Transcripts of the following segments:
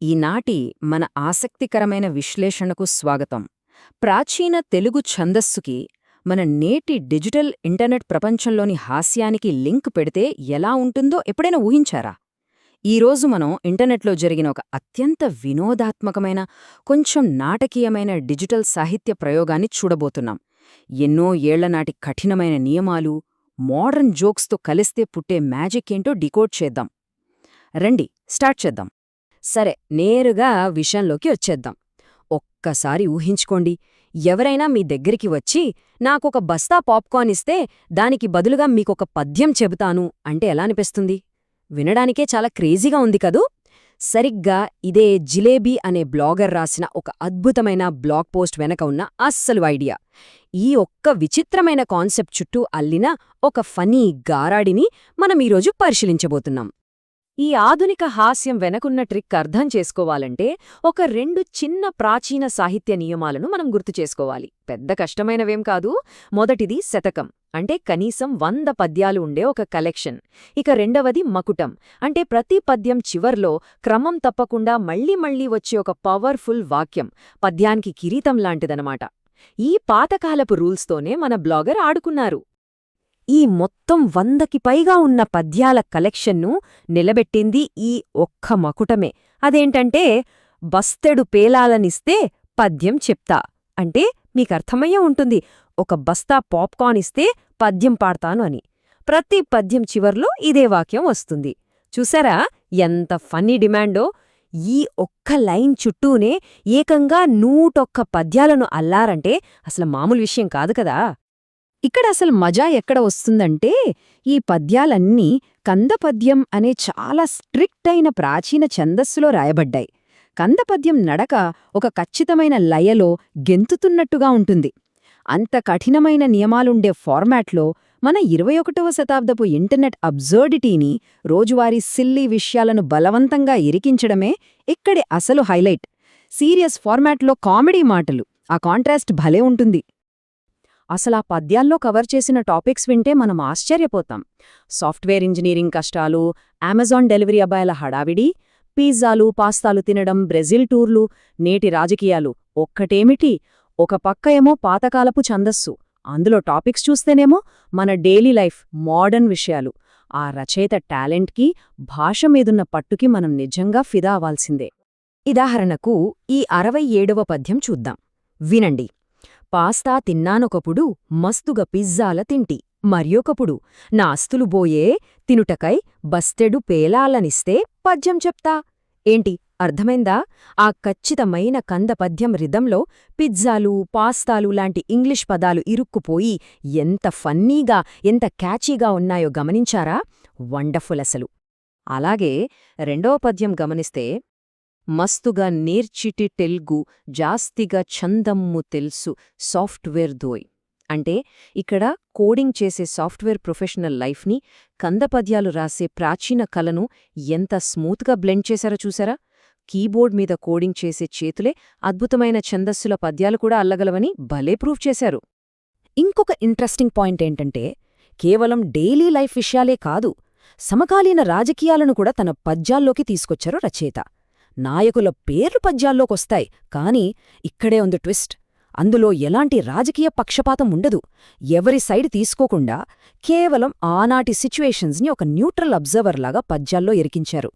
ఈనాటి మన ఆసక్తికరమైన విశ్లేషణకు స్వాగతం. ప్రాచీన తెలుగు ఛందస్సుకి మన నేటి డిజిటల్ ఇంటర్నెట్ ప్రపంచంలోని హాస్యానికి లింక్ పెడితే ఎలా ఉంటుందో ఎప్పుడైనా ఊహించారా? ఈరోజు మనం ఇంటర్నెట్లో జరిగిన ఒక అత్యంత వినోదాత్మకమైన, కొంచెం నాటకీయమైన డిజిటల్ సాహిత్య ప్రయోగాన్ని చూడబోతున్నాం. ఎన్నో ఏళ్లనాటి కఠినమైన నియమాలు, మోడర్న్ జోక్స్తో కలిస్తే పుట్టే మ్యాజిక్ ఏంటో డీకోడ్ చేద్దాం. రండి, స్టార్ట్ చేద్దాం. సరే, నేరుగా విషయంలోకి వచ్చేద్దాం. ఒక్కసారి ఊహించుకోండి, ఎవరైనా మీ దగ్గరికి వచ్చి నాకొక బస్తా పాప్కార్న్ ఇస్తే దానికి బదులుగా మీకొక పద్యం చెబుతాను అంటే ఎలా అనిపిస్తుంది? వినడానికే చాలా క్రేజీగా ఉంది కదూ? సరిగ్గా ఇదే జిలేబీ అనే బ్లాగర్ రాసిన ఒక అద్భుతమైన బ్లాగ్ పోస్ట్ వెనక ఉన్న అస్సలు ఐడియా. ఈ ఒక్క విచిత్రమైన కాన్సెప్ట్ చుట్టూ అల్లిన ఒక ఫనీ గారాడిని మనం ఈరోజు పరిశీలించబోతున్నాం. ఈ ఆధునిక హాస్యం వెనకున్న ట్రిక్ అర్థం చేసుకోవాలంటే ఒక రెండు చిన్న ప్రాచీన సాహిత్య నియమాలను మనం గుర్తుచేసుకోవాలి. పెద్ద కష్టమైనవేం కాదు. మొదటిది శతకం, అంటే కనీసం 100 పద్యాలు ఉండే ఒక కలెక్షన్. ఇక రెండవది మకుటం, అంటే ప్రతి పద్యం చివర్లో క్రమం తప్పకుండా మళ్లీ వచ్చే ఒక పవర్ఫుల్ వాక్యం, పద్యానికి కిరీటం లాంటిదనమాట. ఈ పాతకాలపు రూల్స్తోనే మన బ్లాగర్ ఆడుకున్నారు. ఈ మొత్తం 100కి పైగా ఉన్న పద్యాల కలెక్షన్ను నిలబెట్టింది ఈ ఒక్క మకుటమే. అదేంటంటే, బస్తెడు పేలాలనిస్తే పద్యం చెప్తా అంటే మీకర్థమయ్యే ఉంటుంది. ఒక బస్తా పాప్కార్న్ ఇస్తే పద్యం పాడతాను అని. ప్రతి పద్యం చివర్లో ఇదే వాక్యం వస్తుంది. చూసారా ఎంత ఫన్నీ డిమాండో? ఈ ఒక్క లైన్ చుట్టూనే ఏకంగా 101 పద్యాలను అల్లారంటే అసలు మామూలు విషయం కాదు కదా. ఇక్కడ అసలు మజా ఎక్కడ వస్తుందంటే, ఈ పద్యాలన్నీ కందపద్యం అనే చాలా స్ట్రిక్ట్ అయిన ప్రాచీన ఛందస్సులో రాయబడ్డాయి. కందపద్యం నడక ఒక ఖచ్చితమైన లయలో గెంతుతున్నట్టుగా ఉంటుంది. అంత కఠినమైన నియమాలుండే ఫార్మాట్లో మన 21వ శతాబ్దపు ఇంటర్నెట్ అబ్జర్డిటీని, రోజువారీ సిల్లీ విషయాలను బలవంతంగా ఇరికించడమే ఇక్కడి అసలు హైలైట్. సీరియస్ ఫార్మాట్లో కామెడీ మాటలు, ఆ కాంట్రాస్ట్ భలే ఉంటుంది. అసలా పద్యాల్లో కవర్ చేసిన టాపిక్స్ వింటే మనం ఆశ్చర్యపోతాం. సాఫ్ట్వేర్ ఇంజనీరింగ్ కష్టాలు, అమెజాన్ డెలివరీ అబ్బాయిల హడావిడి, పిజ్జాలు పాస్తాలు తినడం, బ్రెజిల్ టూర్లు, నేటి రాజకీయాలు. ఒక్కటేమిటి, ఒక పక్క ఏమో పాతకాలపు ఛందస్సు, అందులో టాపిక్స్ చూస్తేనేమో మన డైలీ లైఫ్, మోడర్న్ విషయాలు. ఆ రచయిత టాలెంట్కి, భాష మీదున్న పట్టుకి మనం నిజంగా ఫిదా అవ్వాల్సిందే. ఉదాహరణకు ఈ 67వ పద్యం చూద్దాం, వినండి. పాస్తా తిన్నానొకప్పుడు మస్తుగ పిజ్జాల తింటి, మర్యొకప్పుడు నా అస్తులు బోయే తినుటకై బస్తెడు పేలాలనిస్తే పద్యం చెప్తా. ఏంటి, అర్థమైందా? ఆ ఖచ్చితమైన కందపద్యం రిధంలో పిజ్జాలు, పాస్తాలు లాంటి ఇంగ్లీష్ పదాలు ఇరుక్కుపోయి ఎంత ఫన్నీగా, ఎంత క్యాచీగా ఉన్నాయో గమనించారా? వండర్ఫుల్ అసలు. అలాగే రెండవ పద్యం గమనిస్తే, మస్తుగా నేర్చిటి టెల్గు జాస్తిగా ఛందమ్ము తెల్సు సాఫ్ట్వేర్ దోయ్. అంటే ఇక్కడ కోడింగ్ చేసే సాఫ్ట్వేర్ ప్రొఫెషనల్ లైఫ్ని, కందపద్యాలు రాసే ప్రాచీన కళను ఎంత స్మూత్గా బ్లెండ్ చేశారో చూసారా? కీబోర్డ్ మీద కోడింగ్ చేసే చేతులే అద్భుతమైన ఛందస్సుల పద్యాలు కూడా అల్లగలవని భలే ప్రూవ్ చేశారు. ఇంకొక ఇంట్రెస్టింగ్ పాయింట్ ఏంటంటే, కేవలం డైలీ లైఫ్ విషయాలే కాదు, సమకాలీన రాజకీయాలను కూడా తన పద్యాల్లోకి తీసుకొచ్చారు రచయిత. నాయకుల పేర్లు పద్యాల్లోకొస్తాయి, కాని ఇక్కడే ఉంది ట్విస్ట్. అందులో ఎలాంటి రాజకీయ పక్షపాతం ఉండదు. ఎవరి సైడ్ తీసుకోకుండా కేవలం ఆనాటి సిచ్యువేషన్స్ని ఒక న్యూట్రల్ అబ్జర్వర్లాగా పద్యాల్లో ఇరికించారు.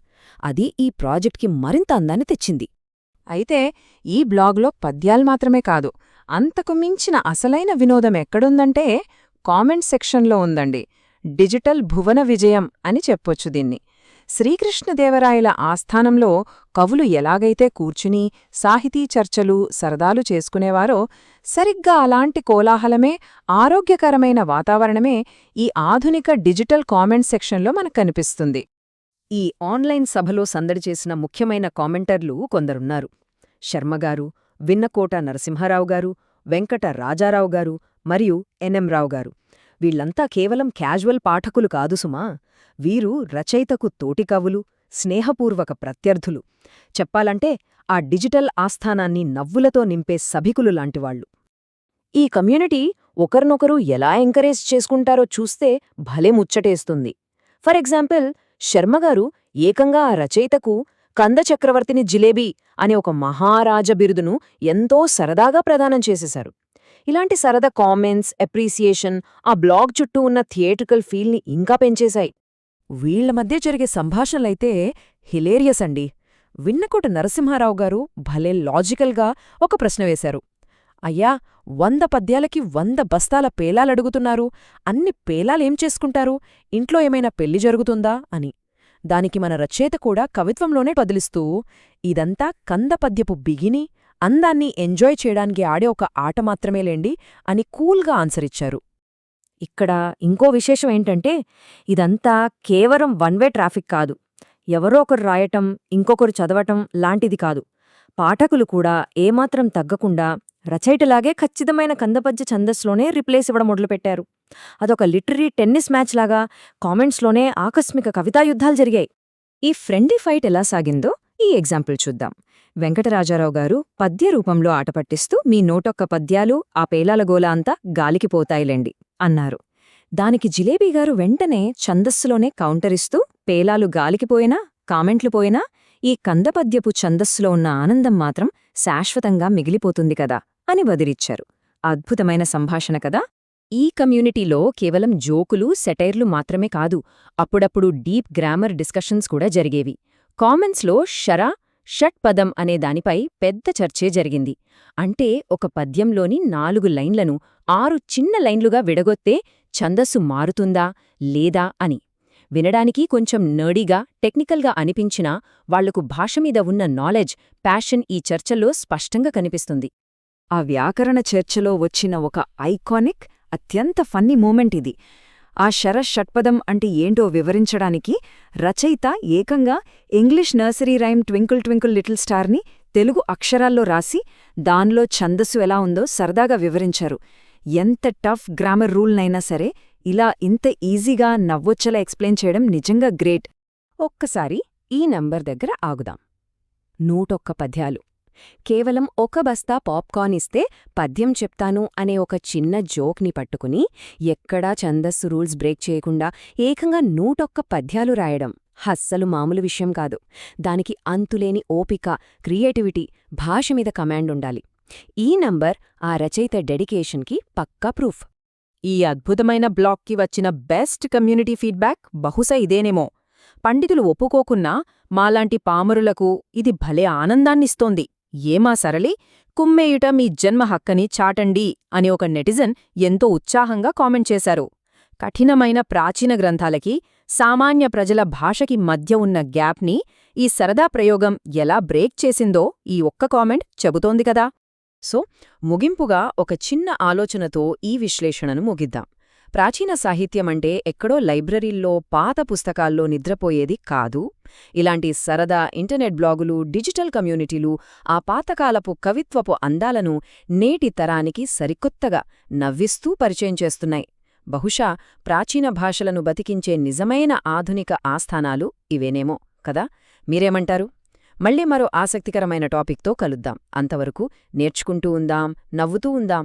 అది ఈ ప్రాజెక్ట్కి మరింత అందాన్ని తెచ్చింది. అయితే ఈ బ్లాగ్లో పద్యాలు మాత్రమే కాదు, అంతకు మించిన అసలైన వినోదం ఎక్కడుందంటే కామెంట్ సెక్షన్లో ఉందండి. డిజిటల్ భువన విజయం అని చెప్పొచ్చు దీన్ని. శ్రీకృష్ణదేవరాయల ఆస్థానంలో కవులు ఎలాగైతే కూర్చుని సాహితీ చర్చలు, సరదాలు చేసుకునేవారో, సరిగ్గా అలాంటి కోలాహలమే, ఆరోగ్యకరమైన వాతావరణమే ఈ ఆధునిక డిజిటల్ కామెంట్ సెక్షన్లో మనకు కనిపిస్తుంది. ఈ ఆన్లైన్ సభలో సందడి చేసిన ముఖ్యమైన కామెంటర్లు కొందరున్నారు. శర్మగారు, విన్నకోట నరసింహారావు గారు, వెంకట రాజారావు గారు మరియు ఎన్ఎం రావు గారు. వీళ్లంతా కేవలం క్యాజువల్ పాఠకులు కాదు సుమా. వీరు రచయితకు తోటి కవులు, స్నేహపూర్వక ప్రత్యర్థులు. చెప్పాలంటే ఆ డిజిటల్ ఆస్థానాన్ని నవ్వులతో నింపే సభికులు లాంటివాళ్లు. ఈ కమ్యూనిటీ ఒకరినొకరు ఎలా ఎంకరేజ్ చేసుకుంటారో చూస్తే భలే ముచ్చటేస్తుంది. ఫర్ ఎగ్జాంపుల్, శర్మగారు ఏకంగా ఆ రచయితకు కంద చక్రవర్తిని జిలేబీ అనే ఒక మహారాజ బిరుదును ఎంతో సరదాగా ప్రదానం చేసేశారు. ఇలాంటి సరదా కామెంట్స్, అప్రిసియేషన్ ఆ బ్లాగ్ చుట్టూ ఉన్న థియేట్రికల్ ఫీల్ని ఇంకా పెంచేశాయి. వీళ్ల మధ్య జరిగే సంభాషణలైతే హిలేరియస్ అండి. విన్నకోట నరసింహారావు గారు భలే లాజికల్గా ఒక ప్రశ్న వేశారు. అయ్యా, 100 పద్యాలకి 100 బస్తాల పేలాలడుగుతున్నారు. అన్ని పేలాలేం చేసుకుంటారు? ఇంట్లో ఏమైనా పెళ్లి జరుగుతుందా అని. దానికి మన రచయిత కూడా కవిత్వంలోనే బదిలిస్తూ, ఇదంతా కందపద్యపు బిగిని, అందాన్ని ఎంజాయ్ చేయడానికి ఆడే ఒక ఆట మాత్రమేలేండి అని కూల్గా ఆన్సరిచ్చారు. ఇక్కడ ఇంకో విశేషం ఏంటంటే, ఇదంతా కేవలం వన్ వే ట్రాఫిక్ కాదు. ఎవరో ఒకరు రాయటం, ఇంకొకరు చదవటం లాంటిది కాదు. పాఠకులు కూడా ఏమాత్రం తగ్గకుండా రచయితలాగే ఖచ్చితమైన కందపద్య ఛందస్సులోనే రిప్లేస్ ఇవ్వడం మొదలుపెట్టారు. అదొక లిటరీ టెన్నిస్ మ్యాచ్ లాగా కామెంట్స్లోనే ఆకస్మిక కవితాయుద్ధాలు జరిగాయి. ఈ ఫ్రెండ్లీ ఫైట్ ఎలా సాగిందో ఈ ఎగ్జాంపుల్ చూద్దాం. వెంకటరాజారావు గారు పద్య రూపంలో ఆటపట్టిస్తూ మీ నోటొక్క పద్యాలు ఆ పేలాల గోల అంతా గాలికిపోతాయిలేండి అన్నారు. దానికి జిలేబీగారు వెంటనే ఛందస్సులోనే కౌంటరిస్తూ పేలాలు గాలికిపోయినా, కామెంట్లు పోయినా ఈ కందపద్యపు ఛందస్సులో ఉన్న ఆనందం మాత్రం శాశ్వతంగా మిగిలిపోతుంది కదా అని వదిలిచ్చారు. అద్భుతమైన సంభాషణ కదా. ఈ కమ్యూనిటీలో కేవలం జోకులు, సెటైర్లు మాత్రమే కాదు, అప్పుడప్పుడు డీప్ గ్రామర్ డిస్కషన్స్ కూడా జరిగేవి. కామెంట్స్లో షట్పదం అనే దానిపై పెద్ద చర్చే జరిగింది. అంటే ఒక పద్యంలోని 4 లైన్లను 6 చిన్న లైన్లుగా విడగొత్తే ఛందస్సు మారుతుందా లేదా అని. వినడానికి కొంచెం నర్డీగా, టెక్నికల్గా అనిపించినా వాళ్లకు భాషమీద ఉన్న నాలెడ్జ్, ప్యాషన్ ఈ చర్చల్లో స్పష్టంగా కనిపిస్తుంది. ఆ వ్యాకరణ చర్చలో వచ్చిన ఒక ఐకానిక్, అత్యంత ఫన్నీ మూమెంట్ ఇది. ఆ షట్పదం అంటే ఏంటో వివరించడానికి రచయిత ఏకంగా English nursery rhyme twinkle twinkle little స్టార్ని తెలుగు అక్షరాల్లో రాసి దానిలో ఛందస్సు ఎలా ఉందో సరదాగా వివరించారు. ఎంత టఫ్ గ్రామర్ రూల్నైనా సరే ఇలా ఇంత ఈజీగా నవ్వొచ్చేలా ఎక్స్ప్లెయిన్ చేయడం నిజంగా గ్రేట్. ఒక్కసారి ఈ నంబర్ దగ్గర ఆగుదాం. 101 పద్యాలు. కేవలం 1 బస్తా పాప్కార్న్ ఇస్తే పద్యం చెప్తాను అనే ఒక చిన్న జోక్ని పట్టుకుని ఎక్కడా ఛందస్సు రూల్స్ బ్రేక్ చేయకుండా ఏకంగా 101 పద్యాలు రాయడం అస్సలు మామూలు విషయం కాదు. దానికి అంతులేని ఓపిక, క్రియేటివిటీ, భాషమీద కమాండ్ ఉండాలి. ఈ నంబర్ ఆ రచయిత డెడికేషన్కి పక్కా ప్రూఫ్. ఈ అద్భుతమైన బ్లాగ్కి వచ్చిన బెస్ట్ కమ్యూనిటీ ఫీడ్బ్యాక్ బహుశా ఇదేనేమో. పండితులు ఒప్పుకోకున్నా మాలాంటి పామరులకు ఇది భలే ఆనందాన్నిస్తోంది. ఏమా సరళి, కుమ్మేయుట మీ జన్మ హక్కని చాటండి అని ఒక నెటిజన్ ఎంతో ఉత్సాహంగా కామెంట్ చేశారు. కఠినమైన ప్రాచీన గ్రంథాలకి, సామాన్య ప్రజల భాషకి మధ్య ఉన్న గ్యాప్ని ఈ సరదా ప్రయోగం ఎలా బ్రేక్ చేసిందో ఈ ఒక్క కామెంట్ చెబుతోంది కదా. సో, ముగింపుగా ఒక చిన్న ఆలోచనతో ఈ విశ్లేషణను ముగిద్దాం. ప్రాచీన సాహిత్యమంటే ఎక్కడో లైబ్రరీల్లో, పాత పుస్తకాల్లో నిద్రపోయేది కాదు. ఇలాంటి సరదా ఇంటర్నెట్ బ్లాగులు, డిజిటల్ కమ్యూనిటీలు ఆ పాతకాలపు కవిత్వపు అందాలను నేటి తరానికి సరికొత్తగా నవ్విస్తూ పరిచయం చేస్తున్నాయి. బహుశా ప్రాచీన భాషలను బతికించే నిజమైన ఆధునిక ఆస్థానాలు ఇవేనేమో కదా. మీరేమంటారు? మళ్ళీ మరో ఆసక్తికరమైన టాపిక్తో కలుద్దాం. అంతవరకు నేర్చుకుంటూ ఉందాం, నవ్వుతూ ఉందాం.